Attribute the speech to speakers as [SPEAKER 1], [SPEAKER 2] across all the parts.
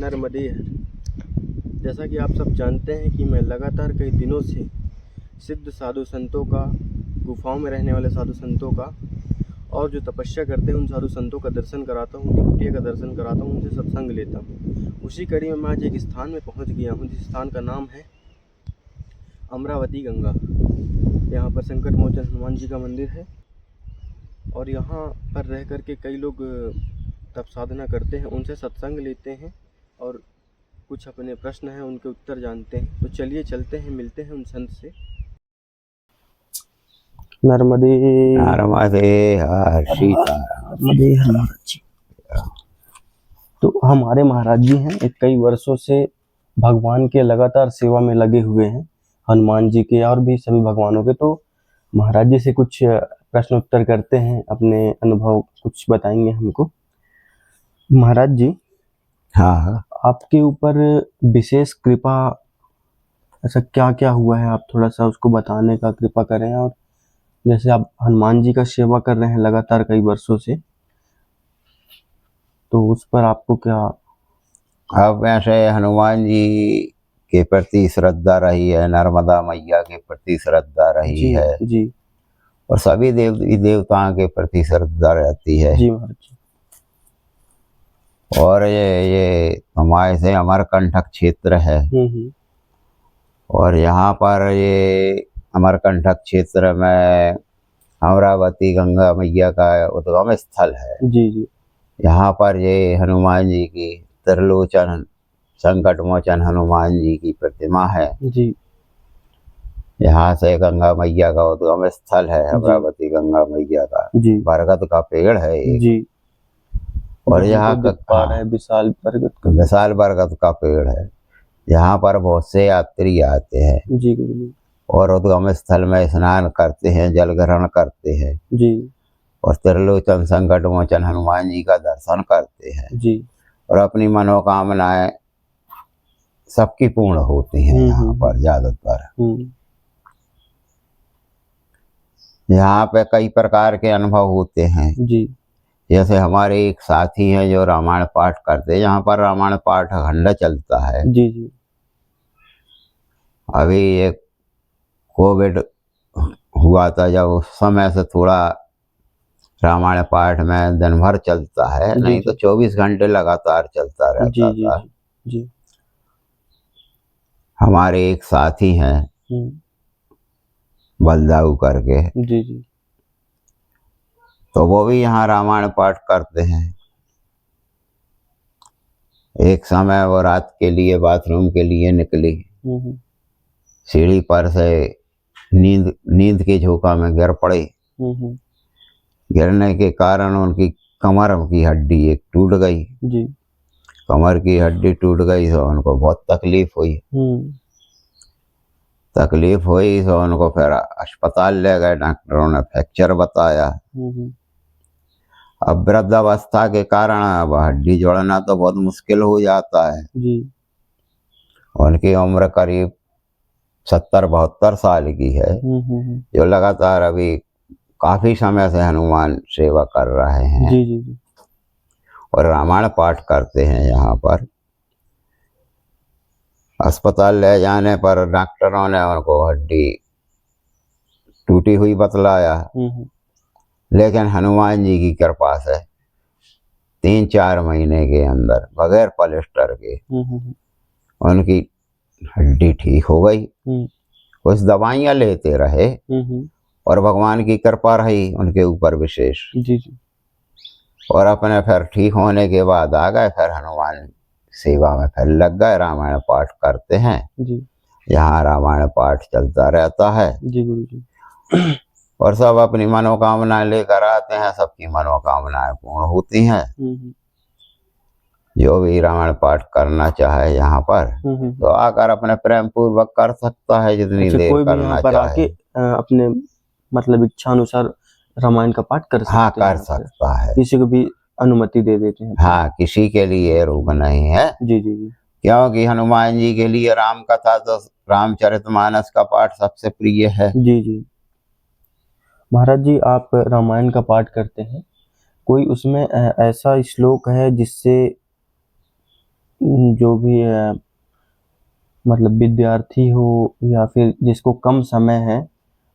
[SPEAKER 1] नर्मदे है। जैसा कि आप सब जानते हैं कि मैं लगातार कई दिनों से सिद्ध साधु संतों का, गुफाओं में रहने वाले साधु संतों का और जो तपस्या करते हैं उन साधु संतों का दर्शन कराता हूँ, उनकी कुटिया का दर्शन कराता हूँ, उनसे सत्संग लेता हूँ। उसी कड़ी में मैं आज एक स्थान में पहुँच गया हूँ जिस स्थान का नाम है अमरावती गंगा। यहाँ पर संकट मोचन हनुमान जी का मंदिर है और यहाँ पर रह कर के कई लोग तप साधना करते हैं, उनसे सत्संग लेते हैं और कुछ अपने प्रश्न हैं उनके उत्तर जानते हैं। तो चलिए चलते हैं, मिलते हैं उन संत से। नर्मदे
[SPEAKER 2] नर्मदे हर सीताराम।
[SPEAKER 1] नर्मदे हर महाराज जी। तो हमारे महाराज जी हैं, एक कई वर्षों से भगवान के लगातार सेवा में लगे हुए हैं, हनुमान जी के और भी सभी भगवानों के। तो महाराज जी से कुछ प्रश्न उत्तर करते हैं, अपने अनुभव कुछ बताएंगे हमको। महाराज जी,
[SPEAKER 2] हाँ,
[SPEAKER 1] आपके ऊपर विशेष कृपा ऐसा क्या क्या हुआ है, आप थोड़ा सा उसको बताने का कृपा करें। और जैसे आप हनुमान जी का सेवा कर रहे हैं लगातार कई वर्षों से, तो उस पर आपको क्या?
[SPEAKER 2] अब वैसे हनुमान जी के प्रति श्रद्धा रही है, नर्मदा मैया के प्रति श्रद्धा रही
[SPEAKER 1] जी
[SPEAKER 2] है
[SPEAKER 1] जी
[SPEAKER 2] और सभी देवी देवताओं के प्रति श्रद्धा रहती है।
[SPEAKER 1] जी महाराज जी।
[SPEAKER 2] और ये हमारे से अमरकंटक क्षेत्र है और यहाँ पर ये अमरकंटक क्षेत्र में अमरावती गंगा मैया का उद्गम स्थल है।
[SPEAKER 1] जी जी
[SPEAKER 2] यहाँ पर ये हनुमान जी की त्रिलोचन संकट मोचन हनुमान जी की प्रतिमा है।
[SPEAKER 1] जी
[SPEAKER 2] यहाँ से गंगा मैया का उद्गम स्थल है, अमरावती गंगा मैया का।
[SPEAKER 1] जी
[SPEAKER 2] बरगद का पेड़ है एक,
[SPEAKER 1] जी।
[SPEAKER 2] और यहाँ
[SPEAKER 1] है विशाल बरगद का,
[SPEAKER 2] विशाल बरगद का पेड़ है। यहाँ पर बहुत से यात्री आते हैं
[SPEAKER 1] जी गुरुजी,
[SPEAKER 2] और उद्गम स्थल में स्नान करते हैं, जल ग्रहण करते हैं
[SPEAKER 1] जी
[SPEAKER 2] और त्रिलोचन संकट मोचन हनुमान जी का दर्शन करते हैं
[SPEAKER 1] जी।
[SPEAKER 2] और अपनी मनोकामनाएं सबकी पूर्ण होती हैं। यहाँ पर ज्यादातर यहाँ पे कई प्रकार के अनुभव होते हैं।
[SPEAKER 1] जी
[SPEAKER 2] जैसे हमारे एक साथी हैं जो रामायण पाठ करते हैं, यहाँ पर रामायण पाठ अखंड चलता है।
[SPEAKER 1] जी जी।
[SPEAKER 2] अभी ये कोविड हुआ था जब, उस समय से थोड़ा रामायण पाठ में दिन भर चलता है, नहीं तो 24 घंटे लगातार चलता रहता था।
[SPEAKER 1] जी।
[SPEAKER 2] हमारे एक साथी हैं बलदाऊ करके,
[SPEAKER 1] जी जी।
[SPEAKER 2] तो वो भी यहाँ रामायण पाठ करते हैं। एक समय वो रात के लिए बाथरूम के लिए निकली, सीढ़ी पर से नींद के झोंका में गिर पड़े। गिरने के कारण उनकी कमर की हड्डी एक टूट गई।
[SPEAKER 1] जी।
[SPEAKER 2] कमर की हड्डी टूट गई तो उनको बहुत तकलीफ हुई। तो उनको फिर अस्पताल ले गए, डॉक्टरों ने फ्रैक्चर बताया। अब वृद्धावस्था के कारण अब हड्डी जोड़ना तो बहुत मुश्किल हो जाता है।
[SPEAKER 1] जी।
[SPEAKER 2] उनकी उम्र करीब 70-72 साल की है, जो लगातार अभी काफी समय से हनुमान सेवा कर रहे हैं।
[SPEAKER 1] जी जी जी।
[SPEAKER 2] और रामायण पाठ करते हैं। यहाँ पर अस्पताल ले जाने पर डॉक्टरों ने उनको हड्डी टूटी हुई बतलाया, लेकिन हनुमान जी की कृपा से 3-4 महीने के अंदर बगैर प्लास्टर के उनकी हड्डी ठीक हो गई। कुछ दवाइयां लेते रहे और भगवान की कृपा रही उनके ऊपर विशेष।
[SPEAKER 1] जी जी।
[SPEAKER 2] और अपने फिर ठीक होने के बाद आ गए, फिर हनुमान सेवा में फिर लग गए, रामायण पाठ करते हैं
[SPEAKER 1] जी।
[SPEAKER 2] यहाँ रामायण पाठ चलता रहता है
[SPEAKER 1] जी गुरुजी।
[SPEAKER 2] और सब अपनी मनोकामनाएं लेकर आते हैं, सबकी मनोकामनाएं पूर्ण होती हैं। जो भी रामायण पाठ करना चाहे यहाँ पर तो आकर अपने प्रेम पूर्वक कर सकता है, जितनी देर
[SPEAKER 1] कोई भी
[SPEAKER 2] करना
[SPEAKER 1] यहाँ पर
[SPEAKER 2] चाहे।
[SPEAKER 1] आके अपने मतलब इच्छा अनुसार रामायण का पाठ कर सकते
[SPEAKER 2] हाँ,
[SPEAKER 1] हैं।
[SPEAKER 2] कर सकता है,
[SPEAKER 1] किसी को भी अनुमति दे देते हैं।
[SPEAKER 2] हाँ, किसी के लिए रोक नहीं है।
[SPEAKER 1] जी जी जी।
[SPEAKER 2] क्योंकि हनुमान जी के लिए राम कथा तो रामचरितमानस का पाठ सबसे प्रिय है।
[SPEAKER 1] जी जी। महाराज जी, आप रामायण का पाठ करते हैं, कोई उसमें ऐसा श्लोक है जिससे जो भी मतलब विद्यार्थी हो या फिर जिसको कम समय है,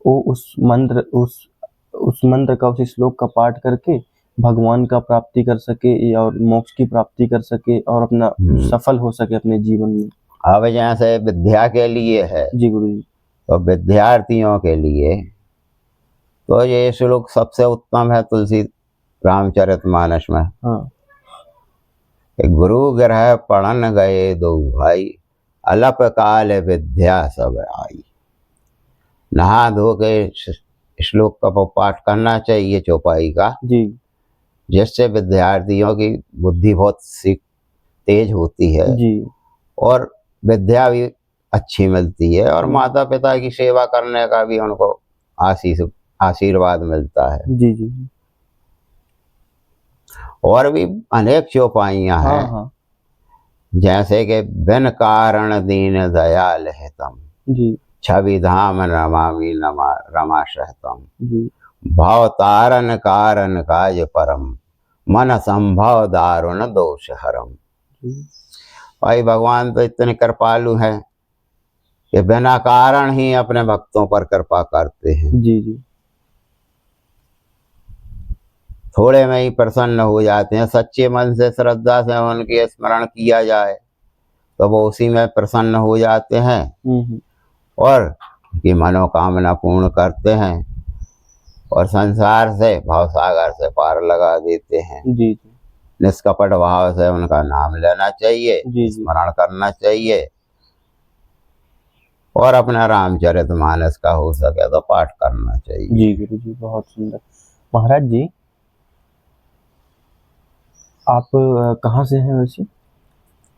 [SPEAKER 1] वो उस मंत्र का, उस श्लोक का पाठ करके भगवान का प्राप्ति कर सके और मोक्ष की प्राप्ति कर सके और अपना सफल हो सके अपने जीवन में।
[SPEAKER 2] अब जैसे विद्या के लिए है
[SPEAKER 1] जी गुरु जी।
[SPEAKER 2] तो विद्यार्थियों के लिए तो ये श्लोक सबसे उत्तम है तुलसी रामचरितमानस में।
[SPEAKER 1] हाँ।
[SPEAKER 2] कि गुरु ग्रह पढ़न गए दो भाई, अलप काल विद्या सब आई। नहा धो के श्लोक का पाठ करना चाहिए चौपाई का,
[SPEAKER 1] जी
[SPEAKER 2] जिससे विद्यार्थियों की बुद्धि बहुत तेज होती है
[SPEAKER 1] जी।
[SPEAKER 2] और विद्या भी अच्छी मिलती है और माता पिता की सेवा करने का भी उनको आशीर्वाद मिलता है।
[SPEAKER 1] जी जी जी।
[SPEAKER 2] और भी अनेक चौपाइयां हैं।
[SPEAKER 1] हाँ।
[SPEAKER 2] जैसे कि बिन कारण दीन दयाल हितम,
[SPEAKER 1] जी
[SPEAKER 2] छवि धाम नमामि रमा सहतम,
[SPEAKER 1] जी
[SPEAKER 2] भाव तारन कारण काज परम, मन संभव दारुण दोष हरम।
[SPEAKER 1] जी।
[SPEAKER 2] भाई भगवान तो इतने कृपालु हैं कि बिना कारण ही अपने भक्तों पर कृपा करते हैं।
[SPEAKER 1] जी जी।
[SPEAKER 2] थोड़े में ही प्रसन्न हो जाते हैं। सच्चे मन से श्रद्धा से उनके स्मरण किया जाए तो वो उसी में प्रसन्न हो जाते हैं और उनकी मनोकामना पूर्ण करते हैं और संसार से भवसागर से पार लगा देते हैं।
[SPEAKER 1] जी जी।
[SPEAKER 2] निष्कपट भाव से उनका नाम लेना चाहिए, स्मरण करना चाहिए और अपना रामचरितमानस का हो सके तो पाठ करना चाहिए।
[SPEAKER 1] जी गुरु जी, बहुत सुंदर। महाराज जी, आप कहाँ से हैं वैसे?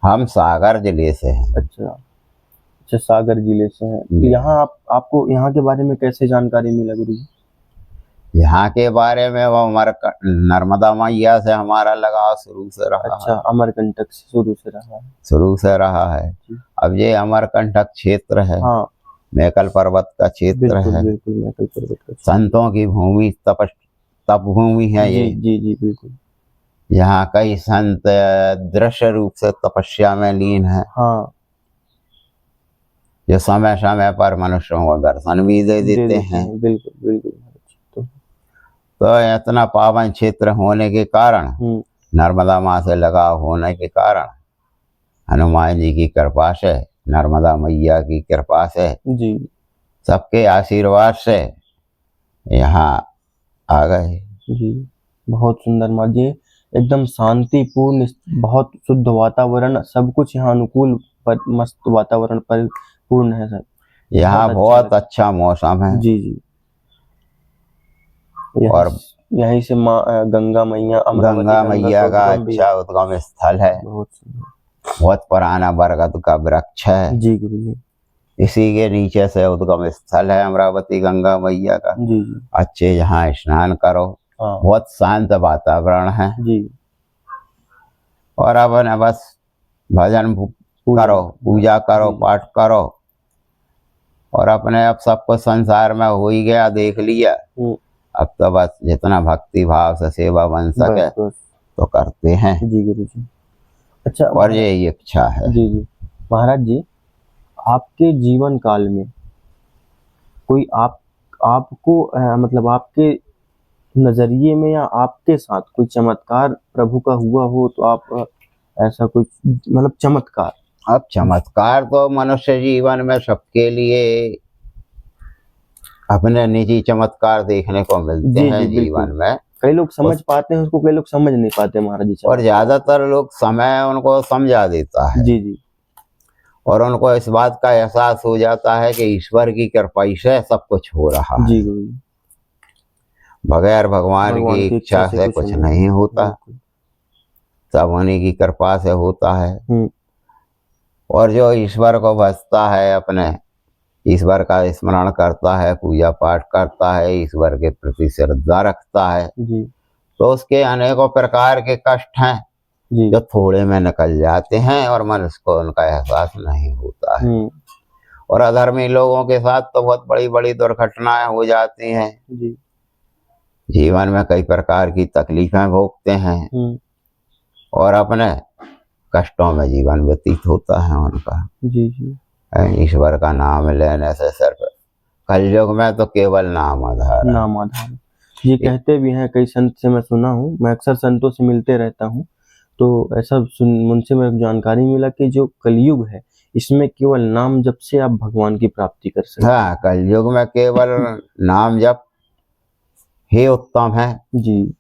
[SPEAKER 2] हम सागर जिले से हैं।
[SPEAKER 1] अच्छा, सागर जिले से हैं। यहाँ आपको यहाँ के बारे में कैसे जानकारी मिला गुरु जी?
[SPEAKER 2] यहाँ के बारे में वो हमारा नर्मदा मैया से हमारा लगाव शुरू से रहा।
[SPEAKER 1] अच्छा, अमरकंटक से शुरू से रहा है? शुरू
[SPEAKER 2] से रहा है। अब ये अमरकंटक क्षेत्र है।
[SPEAKER 1] हाँ,
[SPEAKER 2] मैकल पर्वत का क्षेत्र है।
[SPEAKER 1] बिल्कुल मैकल पर्वत का।
[SPEAKER 2] संतों की भूमि, तप भूमि है ये।
[SPEAKER 1] जी जी बिल्कुल।
[SPEAKER 2] यहाँ कई संत दृश्य रूप से तपस्या में लीन है।
[SPEAKER 1] हाँ,
[SPEAKER 2] जो समय समय पर मनुष्यों को दर्शन भी दे देते हैं।
[SPEAKER 1] बिल्कुल बिल्कुल।
[SPEAKER 2] तो इतना पावन क्षेत्र होने के कारण, नर्मदा माँ से लगाव होने के कारण, हनुमान जी की कृपा से, नर्मदा मैया की कृपा से, जी, सबके आशीर्वाद से यहाँ आ गए। जी,
[SPEAKER 1] बहुत सुंदर माँ जी, एकदम शांतिपूर्ण, बहुत शुद्ध वातावरण, सब कुछ यहाँ अनुकूल, मस्त वातावरण परिपूर्ण है सर।
[SPEAKER 2] यहाँ बहुत अच्छा मौसम है।
[SPEAKER 1] जी जी। और यहीं से माँ गंगा मैया
[SPEAKER 2] का अच्छा उद्गम स्थल है। बहुत पुराना बरगद का वृक्ष है।
[SPEAKER 1] जी गुरु जी।
[SPEAKER 2] इसी के नीचे से उद्गम स्थल है अमरावती गंगा मैया का।
[SPEAKER 1] जी जी।
[SPEAKER 2] अच्छे यहाँ स्नान करो। बहुत शांत वातावरण है। जी। और अब न बस भजन करो, पूजा करो, पाठ करो और अपने अब सब कुछ संसार में हो ही गया, देख लिया। अब तो बस जितना भक्ति भाव से सेवा बन सके तो करते हैं। जी गुरु जी। अच्छा, और ये इच्छा है।
[SPEAKER 1] जी जी। महाराज जी, आपके जीवन काल में कोई आपको मतलब आपके नजरिए में या आपके साथ कोई चमत्कार प्रभु का हुआ हो तो आप ऐसा कोई मतलब चमत्कार?
[SPEAKER 2] अब चमत्कार तो मनुष्य जीवन में सबके लिए अपने निजी चमत्कार देखने को मिलते हैं जीवन में।
[SPEAKER 1] कई लोग समझ पाते हैं उसको, कई लोग समझ नहीं पाते महाराज जी।
[SPEAKER 2] और ज्यादातर लोग समय उनको समझा देता है।
[SPEAKER 1] जी जी।
[SPEAKER 2] और उनको इस बात का एहसास हो जाता है कि ईश्वर की कृपा से सब कुछ हो रहा है।
[SPEAKER 1] जी।
[SPEAKER 2] बगैर भगवान की इच्छा से कुछ नहीं होता, सब उन्हीं की कृपा से होता है। और जो ईश्वर को भजता है, अपने ईश्वर का स्मरण करता है, पूजा पाठ करता है, ईश्वर के प्रति श्रद्धा रखता है, जी, तो उसके अनेकों प्रकार के कष्ट हैं जो थोड़े में निकल जाते हैं और मनुष्य को उनका एहसास नहीं होता है। और अधर्मी लोगों के साथ तो बहुत बड़ी बड़ी दुर्घटनाएं हो जाती हैं। जी। जीवन में कई प्रकार की तकलीफें भोगते हैं और अपने कष्टों में जीवन व्यतीत होता है उनका।
[SPEAKER 1] जी जी
[SPEAKER 2] ईश्वर का नाम लेने से सिर्फ कलयुग में तो केवल नाम आधार है।
[SPEAKER 1] नाम आधार। ये कहते भी हैं, कई संत से मैं सुना हूँ, मैं अक्सर संतों से मिलते रहता हूँ, तो ऐसा उनसे मेरे को जानकारी मिला कि जो कलयुग है इसमें केवल नाम जप से आप भगवान की प्राप्ति कर सकते हैं।
[SPEAKER 2] हाँ, कलयुग में केवल नाम जप ही उत्तम है,
[SPEAKER 1] जी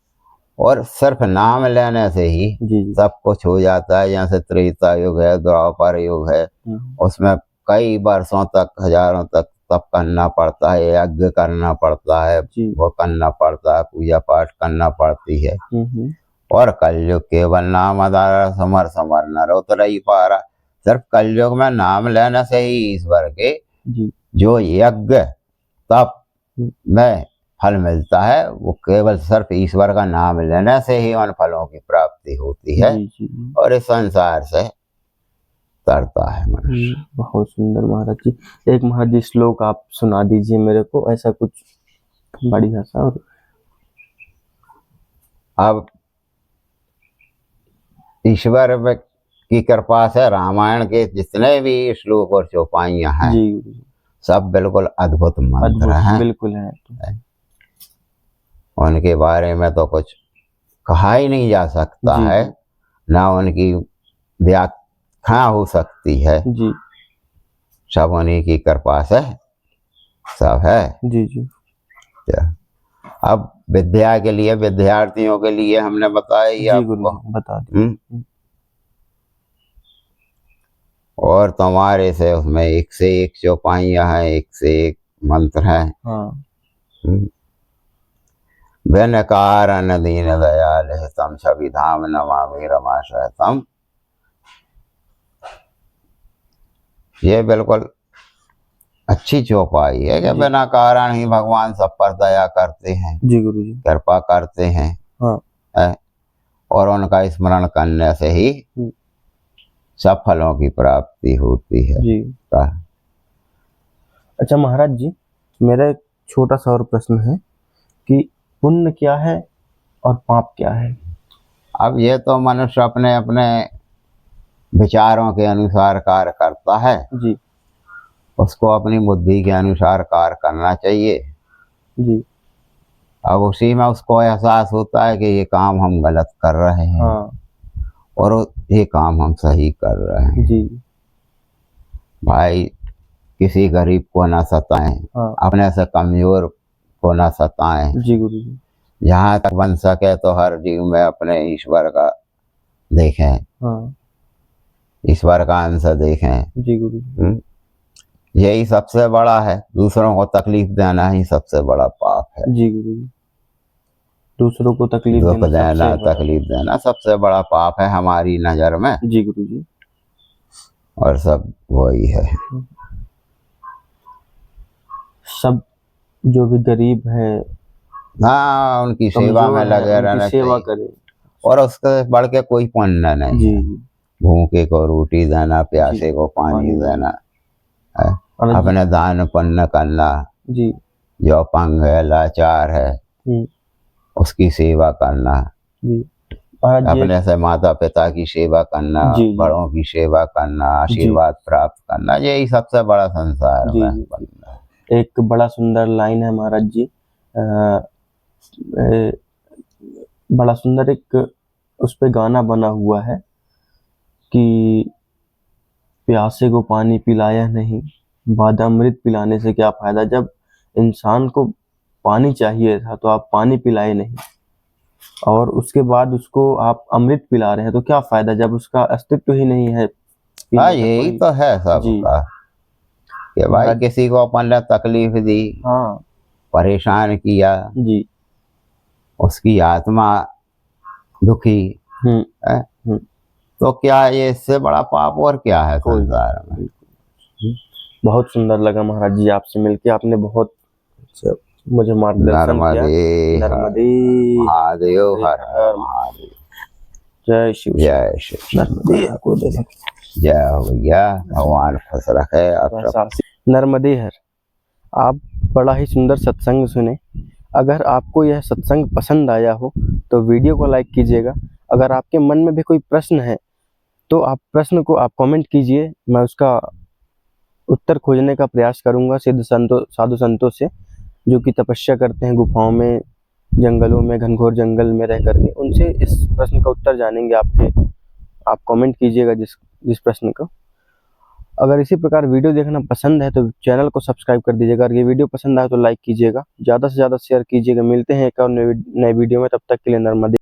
[SPEAKER 2] और सिर्फ नाम लेने से ही
[SPEAKER 1] जी जी
[SPEAKER 2] सब कुछ हो जाता है। जैसे त्रेता युग है, द्वापर युग है, उसमें कई वर्षों तक, हजारों तक तप करना पड़ता है, यज्ञ करना पड़ता है,
[SPEAKER 1] जी
[SPEAKER 2] वो करना पड़ता है, पूजा पाठ करना पड़ती है।
[SPEAKER 1] हम्म।
[SPEAKER 2] और कलयुग केवल नाम आधार, समर समर नर उतर ही पा रहा। सिर्फ कलयुग में नाम लेने से ही ईश्वर के
[SPEAKER 1] जी
[SPEAKER 2] जो यज्ञ तप में फल मिलता है, वो केवल सिर्फ ईश्वर का नाम लेने से ही उन फलों की प्राप्ति होती है।
[SPEAKER 1] जी जी
[SPEAKER 2] और इस संसार से तरता है मनुष्य।
[SPEAKER 1] बहुत सुंदर महाराज जी। एक महाराज जी श्लोक आप सुना दीजिए मेरे को, ऐसा कुछ बढ़िया सा। और
[SPEAKER 2] अब ईश्वर की कृपा से रामायण के जितने भी श्लोक और चौपाइयां हैं,
[SPEAKER 1] जी
[SPEAKER 2] सब बिल्कुल अद्भुत मंत्र
[SPEAKER 1] अद्भुत
[SPEAKER 2] हैं।
[SPEAKER 1] बिल्कुल है।
[SPEAKER 2] उनके बारे में तो कुछ कहा ही नहीं जा सकता
[SPEAKER 1] जी
[SPEAKER 2] है, ना उनकी व्याख्या हो सकती है।
[SPEAKER 1] जी
[SPEAKER 2] सब उन्हीं की कृपा से सब है।
[SPEAKER 1] जी जी
[SPEAKER 2] अब विद्या के लिए, विद्यार्थियों के लिए हमने बताया ही
[SPEAKER 1] जी गुरु
[SPEAKER 2] आपको।
[SPEAKER 1] जी बता दीजिए।
[SPEAKER 2] और तुम्हारे से उसमें एक से एक चौपाइयां हैं, एक से एक मंत्र हैं।
[SPEAKER 1] हाँ
[SPEAKER 2] बिन कारण दीन दयाल तम छवि धाम नमामि रमाशय तम। ये बिल्कुल अच्छी चौपाई है कि बिना कारण ही भगवान सब पर दया करते हैं,
[SPEAKER 1] जी गुरु जी
[SPEAKER 2] कृपा करते हैं।
[SPEAKER 1] हाँ
[SPEAKER 2] और उनका स्मरण करने से ही सब फलों की प्राप्ति होती है।
[SPEAKER 1] जी। अच्छा महाराज जी, मेरा एक छोटा सा और प्रश्न है कि पुण्य क्या है और पाप क्या है?
[SPEAKER 2] अब ये तो मनुष्य अपने अपने विचारों के अनुसार कार्य करता है।
[SPEAKER 1] जी
[SPEAKER 2] उसको अपनी बुद्धि के अनुसार कार्य करना चाहिए।
[SPEAKER 1] जी
[SPEAKER 2] अब उसी में उसको एहसास होता है कि ये काम हम गलत कर रहे हैं।
[SPEAKER 1] हाँ
[SPEAKER 2] और ये काम हम सही कर रहे हैं।
[SPEAKER 1] जी
[SPEAKER 2] भाई, किसी गरीब को ना सताएं,
[SPEAKER 1] हाँ
[SPEAKER 2] अपने से कमजोर को ना सताएं।
[SPEAKER 1] जी गुरु जी
[SPEAKER 2] जहाँ तक बन सके तो हर जीव में अपने ईश्वर का देखें,
[SPEAKER 1] हाँ
[SPEAKER 2] ईश्वर का अंश देखें।
[SPEAKER 1] जी गुरु जी
[SPEAKER 2] यही सबसे बड़ा है। दूसरों को तकलीफ देना ही सबसे बड़ा पाप है।
[SPEAKER 1] जी गुरु जी, दूसरों को तकलीफ
[SPEAKER 2] दुख देना,
[SPEAKER 1] सबसे बड़ा।
[SPEAKER 2] तकलीफ देना सबसे बड़ा पाप है हमारी नजर में।
[SPEAKER 1] जी गुरु जी
[SPEAKER 2] और सब वही है।
[SPEAKER 1] सब जो भी गरीब है,
[SPEAKER 2] हाँ, उनकी सेवा में लगे रहना
[SPEAKER 1] सेवा
[SPEAKER 2] चाहिए।
[SPEAKER 1] करे।
[SPEAKER 2] और उसके बढ़ के कोई पुण्य नहीं
[SPEAKER 1] जी
[SPEAKER 2] है।
[SPEAKER 1] जी
[SPEAKER 2] भूखे को रोटी देना, प्यासे को पानी देना, अपने दान पुण्य करना।
[SPEAKER 1] जी
[SPEAKER 2] जो अपंग है, लाचार है, उसकी सेवा करना।
[SPEAKER 1] जी
[SPEAKER 2] अपने से माता पिता की सेवा करना,
[SPEAKER 1] जी, जी।
[SPEAKER 2] बड़ों की सेवा करना, आशीर्वाद प्राप्त करना, यही सबसे बड़ा संसार
[SPEAKER 1] जी,
[SPEAKER 2] में
[SPEAKER 1] जी।
[SPEAKER 2] बनना है।
[SPEAKER 1] एक बड़ा सुंदर लाइन है महाराज जी, बड़ा सुंदर एक उस पे गाना बना हुआ है कि प्यासे को पानी पिलाया नहीं, बादामृत पिलाने से क्या फायदा। जब इंसान को पानी चाहिए था तो आप पानी पिलाए नहीं, और उसके बाद उसको आप अमृत पिला रहे हैं, तो क्या फायदा जब उसका अस्तित्व ही नहीं है।
[SPEAKER 2] हाँ, यही तो है सबका कि भाई किसी को अपन ने तकलीफ दी,
[SPEAKER 1] हाँ
[SPEAKER 2] परेशान किया,
[SPEAKER 1] जी,
[SPEAKER 2] उसकी आत्मा दुखी है, तो क्या ये इससे बड़ा पाप और क्या है संसार में।
[SPEAKER 1] बहुत सुंदर लगा महाराज जी आपसे मिलके, आपने बहुत मुझे मार्गदर्शन किया। नर्मदे
[SPEAKER 2] महादेव, हर हर महादेव।
[SPEAKER 1] जय शिव,
[SPEAKER 2] जय शिव।
[SPEAKER 1] नर्मदे को दे
[SPEAKER 2] जय हो भैया, भगवान खुश रखे आप सब।
[SPEAKER 1] नर्मदे हर। आप बड़ा ही सुंदर सत्संग सुने। अगर आपको यह सत्संग पसंद आया हो तो वीडियो को लाइक कीजिएगा। अगर आपके मन में भी कोई प्रश्न है तो आप प्रश्न को आप कमेंट कीजिए, मैं उसका उत्तर खोजने का प्रयास करूंगा साधु संतों से, जो कि तपस्या करते हैं गुफाओं में, जंगलों में, घनघोर जंगल में रह करके। उनसे इस प्रश्न का उत्तर जानेंगे। आप कमेंट कीजिएगा जिस प्रश्न का। अगर इसी प्रकार वीडियो देखना पसंद है तो चैनल को सब्सक्राइब कर दीजिएगा। अगर ये वीडियो पसंद आए तो लाइक कीजिएगा, ज़्यादा से ज़्यादा शेयर कीजिएगा। मिलते हैं एक और नए वीडियो में, तब तक के लिए नर्मदे।